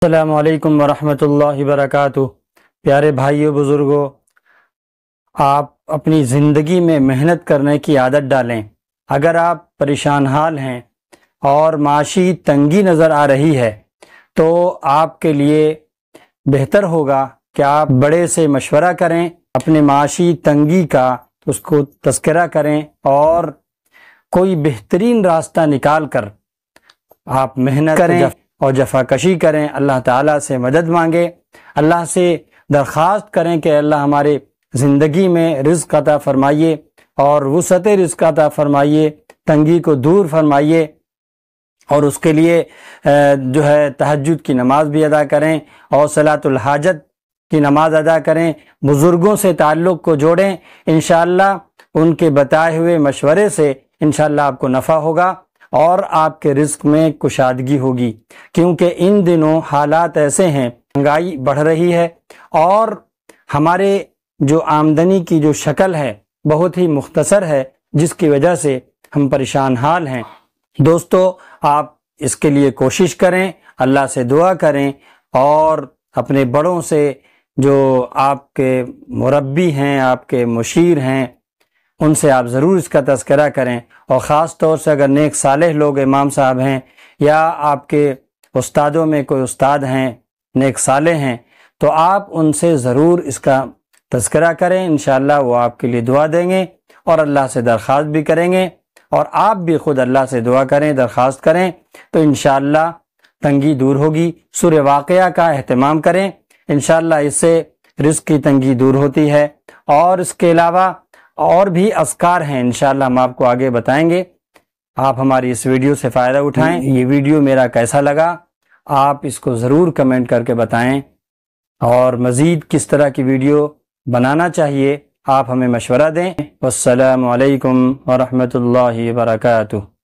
السلام علیکم ورحمۃ اللہ وبرکاتہ۔ پیارے بھائیو بزرگوں، آپ اپنی زندگی میں محنت کرنے کی عادت ڈالیں۔ اگر آپ پریشان حال ہیں اور معاشی تنگی نظر آ رہی ہے تو آپ کے لیے بہتر ہوگا کہ آپ بڑے سے مشورہ کریں، اپنے معاشی تنگی کا اس کو تذکرہ کریں اور کوئی بہترین راستہ نکال کر آپ محنت کریں اور جفا کشی کریں، اللہ تعالیٰ سے مدد مانگیں، اللہ سے درخواست کریں کہ اللہ ہمارے زندگی میں رزق عطا فرمائیے اور وسعت رزق عطا فرمائیے، تنگی کو دور فرمائیے، اور اس کے لیے جو ہے تہجد کی نماز بھی ادا کریں اور صلاۃ الحاجت کی نماز ادا کریں، بزرگوں سے تعلق کو جوڑیں، انشاءاللہ ان کے بتائے ہوئے مشورے سے انشاءاللہ آپ کو نفع ہوگا اور آپ کے رزق میں کشادگی ہوگی، کیونکہ ان دنوں حالات ایسے ہیں، مہنگائی بڑھ رہی ہے اور ہمارے جو آمدنی کی جو شکل ہے بہت ہی مختصر ہے، جس کی وجہ سے ہم پریشان حال ہیں۔ دوستو، آپ اس کے لیے کوشش کریں، اللہ سے دعا کریں اور اپنے بڑوں سے جو آپ کے مربی ہیں، آپ کے مشیر ہیں، ان سے آپ ضرور اس کا تذکرہ کریں، اور خاص طور سے اگر نیک صالح لوگ امام صاحب ہیں یا آپ کے استادوں میں کوئی استاد ہیں نیک صالح ہیں تو آپ ان سے ضرور اس کا تذکرہ کریں، انشاءاللہ وہ آپ کے لیے دعا دیں گے اور اللہ سے درخواست بھی کریں گے، اور آپ بھی خود اللہ سے دعا کریں، درخواست کریں تو انشاءاللہ تنگی دور ہوگی۔ سورہ واقعہ کا اہتمام کریں، انشاءاللہ اس سے رزق کی تنگی دور ہوتی ہے، اور اس کے علاوہ اور بھی اذکار ہیں، انشاءاللہ ہم آپ کو آگے بتائیں گے۔ آپ ہماری اس ویڈیو سے فائدہ اٹھائیں۔ یہ ویڈیو میرا کیسا لگا آپ اس کو ضرور کمنٹ کر کے بتائیں، اور مزید کس طرح کی ویڈیو بنانا چاہیے آپ ہمیں مشورہ دیں۔ والسلام علیکم ورحمۃ اللہ وبرکاتہ۔